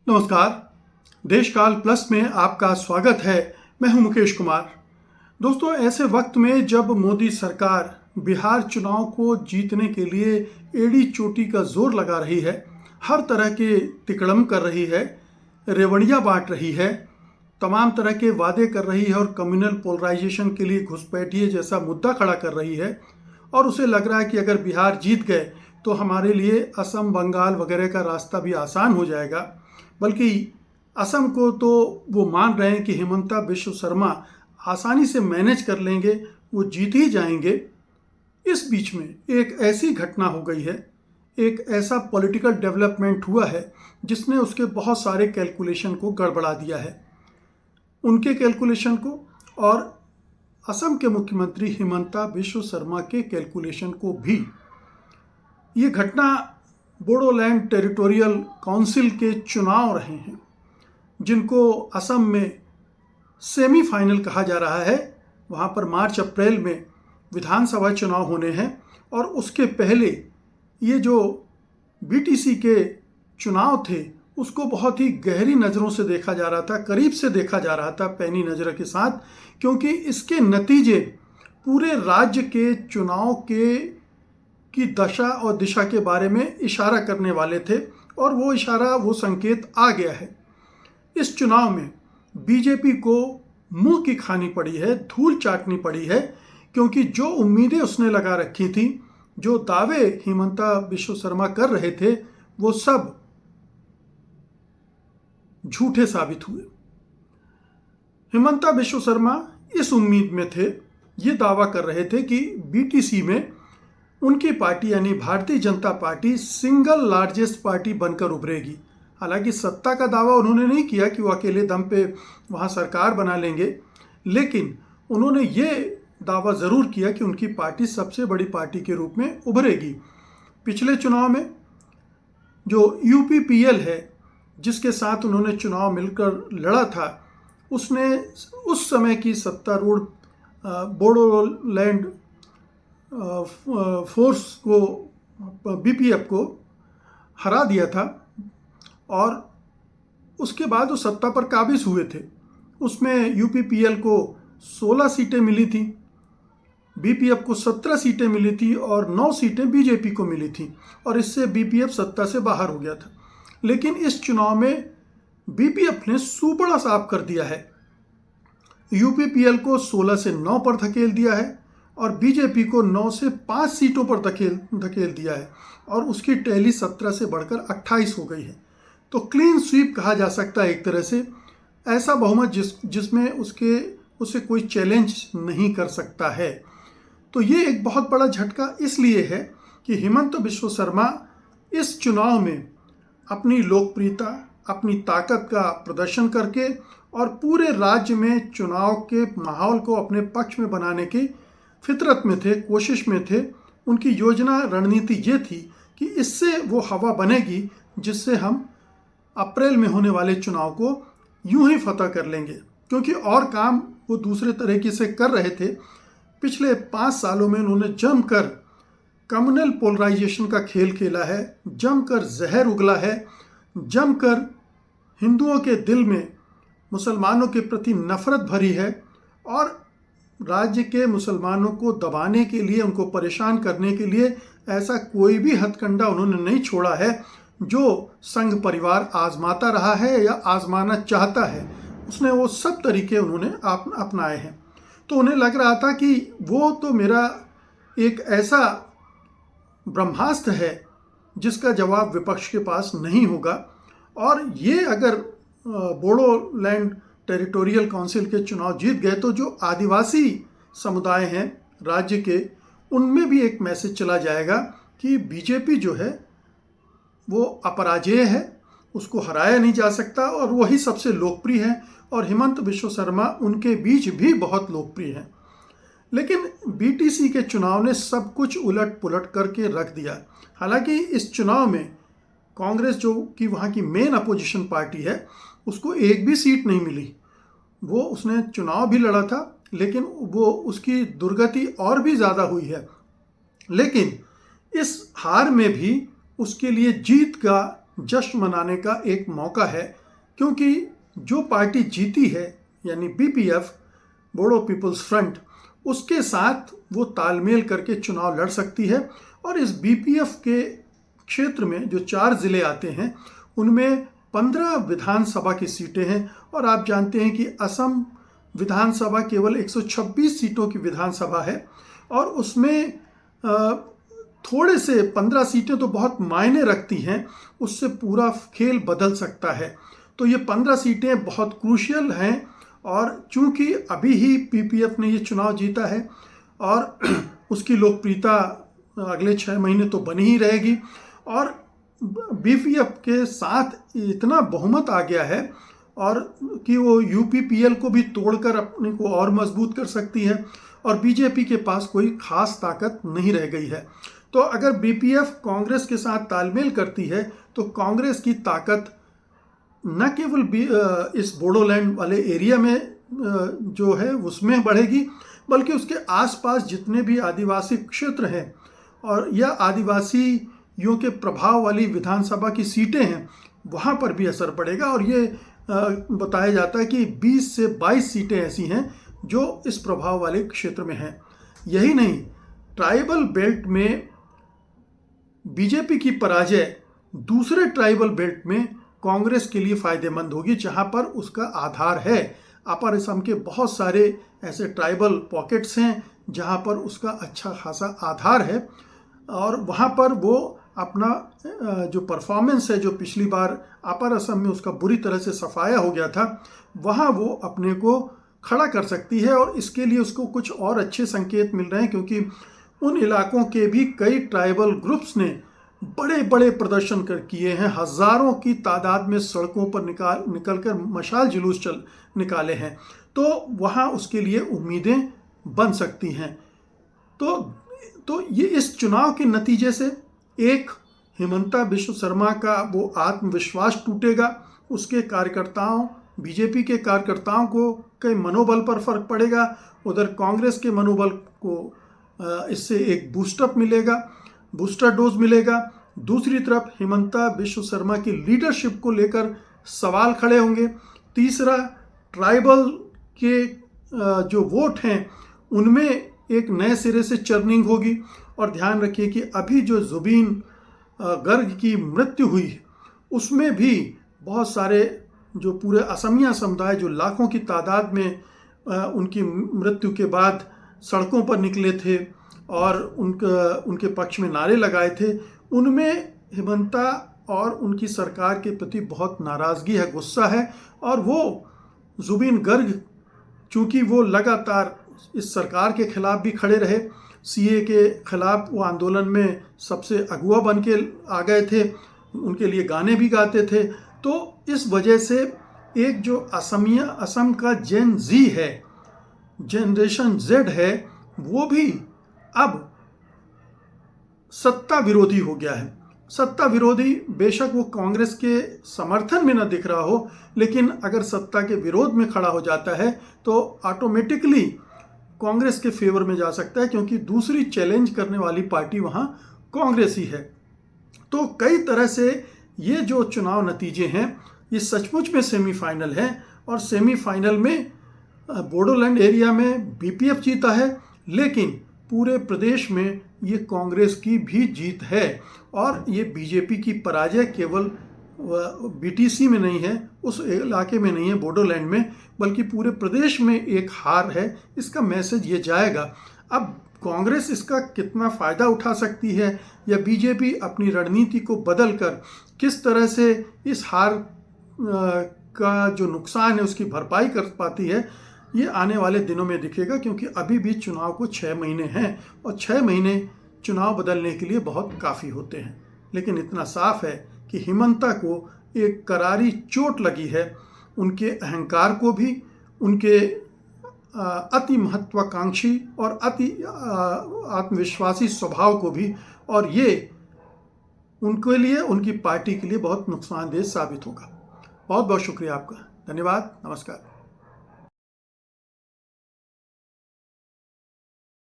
नमस्कार। देशकाल प्लस में आपका स्वागत है। मैं हूं मुकेश कुमार। दोस्तों, ऐसे वक्त में जब मोदी सरकार बिहार चुनाव को जीतने के लिए एड़ी चोटी का जोर लगा रही है, हर तरह के तिकड़म कर रही है, रेवड़ियां बांट रही है, तमाम तरह के वादे कर रही है और कम्युनल पोलराइजेशन के लिए घुसपैठिए जैसा मुद्दा खड़ा कर रही है, और उसे लग रहा है कि अगर बिहार जीत गए तो हमारे लिए असम, बंगाल वगैरह का रास्ता भी आसान हो जाएगा। बल्कि असम को तो वो मान रहे हैं कि हिमंता बिश्व शर्मा आसानी से मैनेज कर लेंगे, वो जीत ही जाएंगे। इस बीच में एक ऐसी घटना हो गई है, एक ऐसा पॉलिटिकल डेवलपमेंट हुआ है जिसने उसके बहुत सारे कैलकुलेशन को गड़बड़ा दिया है, उनके कैलकुलेशन को और असम के मुख्यमंत्री हिमंता बिश्व शर्मा के कैलकुलेशन को भी। ये घटना बोडोलैंड टेरिटोरियल काउंसिल के चुनाव रहे हैं, जिनको असम में सेमीफाइनल कहा जा रहा है। वहाँ पर मार्च अप्रैल में विधानसभा चुनाव होने हैं और उसके पहले ये जो बीटीसी के चुनाव थे उसको बहुत ही गहरी नज़रों से देखा जा रहा था, करीब से देखा जा रहा था, पैनी नज़र के साथ, क्योंकि इसके नतीजे पूरे राज्य के चुनाव की दशा और दिशा के बारे में इशारा करने वाले थे, और वो इशारा, वो संकेत आ गया है। इस चुनाव में बीजेपी को मुंह की खानी पड़ी है, धूल चाटनी पड़ी है, क्योंकि जो उम्मीदें उसने लगा रखी थी, जो दावे हिमंता बिश्व शर्मा कर रहे थे, वो सब झूठे साबित हुए। हिमंता बिश्व शर्मा इस उम्मीद में थे, ये दावा कर रहे थे कि बीटीसी में उनकी पार्टी यानी Bharatiya Janata party single largest party बनकर उभरेगी। हालांकि सत्ता का दावा उन्होंने नहीं किया कि वो अकेले दम पे वहाँ सरकार बना लेंगे, लेकिन उन्होंने ये दावा ज़रूर किया कि उनकी पार्टी सबसे बड़ी पार्टी के रूप में उभरेगी। पिछले चुनाव में जो यूपीपीएल है, जिसके साथ उन्होंने चुनाव मिलकर लड़ा था, उसने उस समय की सत्तारूढ़ बोडोलैंड फोर्स को, बीपीएफ को हरा दिया था, और उसके बाद वो सत्ता पर काबिज हुए थे। उसमें यूपीपीएल को 16 सीटें मिली थी, बीपीएफ को 17 सीटें मिली थी और 9 सीटें बीजेपी को मिली थी, और इससे बीपीएफ सत्ता से बाहर हो गया था। लेकिन इस चुनाव में बीपीएफ ने सूपड़ा साफ कर दिया है, यूपीपीएल को 16 से 9 पर धकेल दिया है और बीजेपी को 9 से 5 सीटों पर धकेल दिया है, और उसकी टैली 17 से बढ़कर 28 हो गई है। तो क्लीन स्वीप कहा जा सकता है एक तरह से, ऐसा बहुमत जिसमें उसे कोई चैलेंज नहीं कर सकता है। तो ये एक बहुत बड़ा झटका इसलिए है कि हिमंता बिश्व शर्मा इस चुनाव में अपनी लोकप्रियता, अपनी ताकत का प्रदर्शन करके और पूरे राज्य में चुनाव के माहौल को अपने पक्ष में बनाने की फितरत में थे, कोशिश में थे। उनकी योजना, रणनीति ये थी कि इससे वो हवा बनेगी जिससे हम अप्रैल में होने वाले चुनाव को यूं ही फतह कर लेंगे, क्योंकि और काम वो दूसरे तरीके से कर रहे थे। पिछले 5 सालों में उन्होंने जमकर कम्युनल पोलराइजेशन का खेल खेला है, जमकर जहर उगला है, जमकर हिंदुओं के दिल में मुसलमानों के प्रति नफरत भरी है, और राज्य के मुसलमानों को दबाने के लिए, उनको परेशान करने के लिए ऐसा कोई भी हथकंडा उन्होंने नहीं छोड़ा है जो संघ परिवार आजमाता रहा है या आजमाना चाहता है। उसने वो सब तरीके उन्होंने अपनाए हैं। तो उन्हें लग रहा था कि वो तो मेरा एक ऐसा ब्रह्मास्त्र है जिसका जवाब विपक्ष के पास नहीं होगा, और ये अगर बोडोलैंड टेरिटोरियल काउंसिल के चुनाव जीत गए तो जो आदिवासी समुदाय हैं राज्य के, उनमें भी एक मैसेज चला जाएगा कि बीजेपी जो है वो अपराजेय है, उसको हराया नहीं जा सकता, और वही सबसे लोकप्रिय है, और हिमंता बिश्व शर्मा उनके बीच भी बहुत लोकप्रिय हैं। लेकिन बीटीसी के चुनाव ने सब कुछ उलट पुलट करके रख दिया। हालांकि इस चुनाव में कांग्रेस, जो कि वहाँ की मेन अपोजिशन पार्टी है, उसको एक भी सीट नहीं मिली। वो उसने चुनाव भी लड़ा था, लेकिन वो उसकी दुर्गति और भी ज़्यादा हुई है। लेकिन इस हार में भी उसके लिए जीत का जश्न मनाने का एक मौका है, क्योंकि जो पार्टी जीती है यानी बीपीएफ, बोडो पीपल्स फ्रंट, उसके साथ वो तालमेल करके चुनाव लड़ सकती है। और इस बीपीएफ के क्षेत्र में जो 4 ज़िले आते हैं उनमें 15 विधानसभा की सीटें हैं। और आप जानते हैं कि असम विधानसभा केवल 126 सीटों की विधानसभा है, और उसमें थोड़े से 15 सीटें तो बहुत मायने रखती हैं, उससे पूरा खेल बदल सकता है। तो ये 15 सीटें बहुत क्रूशियल हैं, और चूंकि अभी ही पीपीएफ ने ये चुनाव जीता है और उसकी लोकप्रियता अगले 6 महीने तो बनी ही रहेगी, और बीपीएफ के साथ इतना बहुमत आ गया है और कि वो यूपीपीएल को भी तोड़कर अपने को और मजबूत कर सकती है, और बीजेपी के पास कोई खास ताकत नहीं रह गई है। तो अगर बीपीएफ कांग्रेस के साथ तालमेल करती है तो कांग्रेस की ताकत न केवल इस बोडोलैंड वाले एरिया में जो है उसमें बढ़ेगी, बल्कि उसके आसपास जितने भी आदिवासी क्षेत्र हैं और या आदिवासियों के प्रभाव वाली विधानसभा की सीटें हैं वहाँ पर भी असर पड़ेगा। और ये बताया जाता है कि 20 से 22 सीटें ऐसी हैं जो इस प्रभाव वाले क्षेत्र में हैं। यही नहीं, ट्राइबल बेल्ट में बीजेपी की पराजय दूसरे ट्राइबल बेल्ट में कांग्रेस के लिए फायदेमंद होगी, जहां पर उसका आधार है। अपर असम के बहुत सारे ऐसे ट्राइबल पॉकेट्स हैं जहां पर उसका अच्छा खासा आधार है, और वहां पर वो अपना जो परफॉर्मेंस है, जो पिछली बार अपर असम में उसका बुरी तरह से सफाया हो गया था, वहां वो अपने को खड़ा कर सकती है। और इसके लिए उसको कुछ और अच्छे संकेत मिल रहे हैं, क्योंकि उन इलाकों के भी कई ट्राइबल ग्रुप्स ने बड़े बड़े प्रदर्शन किए हैं, हजारों की तादाद में सड़कों पर निकलकर मशाल जुलूस निकाले हैं। तो वहाँ उसके लिए उम्मीदें बन सकती हैं। तो ये इस चुनाव के नतीजे से एक हिमंता बिश्व शर्मा का वो आत्मविश्वास टूटेगा, उसके कार्यकर्ताओं, बीजेपी के कार्यकर्ताओं को कई मनोबल पर फर्क पड़ेगा, उधर कांग्रेस के मनोबल को इससे एक बूस्टअप मिलेगा, बूस्टर डोज मिलेगा। दूसरी तरफ हिमंता बिश्व शर्मा की लीडरशिप को लेकर सवाल खड़े होंगे। तीसरा, ट्राइबल के जो वोट हैं उनमें एक नए सिरे से चर्निंग होगी। और ध्यान रखिए कि अभी जो जुबीन गर्ग की मृत्यु हुई उसमें भी बहुत सारे जो पूरे असमिया समुदाय जो लाखों की तादाद में उनकी मृत्यु के बाद सड़कों पर निकले थे और उनके पक्ष में नारे लगाए थे, उनमें हिमंता और उनकी सरकार के प्रति बहुत नाराज़गी है, गुस्सा है। और वो जुबीन गर्ग, चूँकि वो लगातार इस सरकार के खिलाफ भी खड़े रहे, सीए के खिलाफ वो आंदोलन में सबसे अगुआ बन के आ गए थे, उनके लिए गाने भी गाते थे। तो इस वजह से एक जो असम का जेन जी है, जनरेशन जेड है, वो भी अब सत्ता विरोधी हो गया है। सत्ता विरोधी, बेशक वो कांग्रेस के समर्थन में न दिख रहा हो, लेकिन अगर सत्ता के विरोध में खड़ा हो जाता है तो ऑटोमेटिकली कांग्रेस के फेवर में जा सकता है, क्योंकि दूसरी चैलेंज करने वाली पार्टी वहाँ कांग्रेस ही है। तो कई तरह से ये जो चुनाव नतीजे हैं ये सचमुच में सेमीफाइनल है, और सेमीफाइनल में बोडोलैंड एरिया में बीपीएफ जीता है, लेकिन पूरे प्रदेश में ये कांग्रेस की भी जीत है। और ये बीजेपी की पराजय केवल बीटीसी में नहीं है, उस इलाके में नहीं है बोडोलैंड में, बल्कि पूरे प्रदेश में एक हार है। इसका मैसेज ये जाएगा। अब कांग्रेस इसका कितना फ़ायदा उठा सकती है, या बीजेपी अपनी रणनीति को बदलकर किस तरह से इस हार का जो नुकसान है उसकी भरपाई कर पाती है, ये आने वाले दिनों में दिखेगा। क्योंकि अभी भी चुनाव को 6 महीने हैं, और 6 महीने चुनाव बदलने के लिए बहुत काफ़ी होते हैं। लेकिन इतना साफ है कि हिमंता को एक करारी चोट लगी है, उनके अहंकार को भी, उनके अति महत्वाकांक्षी और अति आत्मविश्वासी स्वभाव को भी, और ये उनके लिए, उनकी पार्टी के लिए बहुत नुकसानदेह साबित होगा। बहुत बहुत शुक्रिया आपका। धन्यवाद। नमस्कार।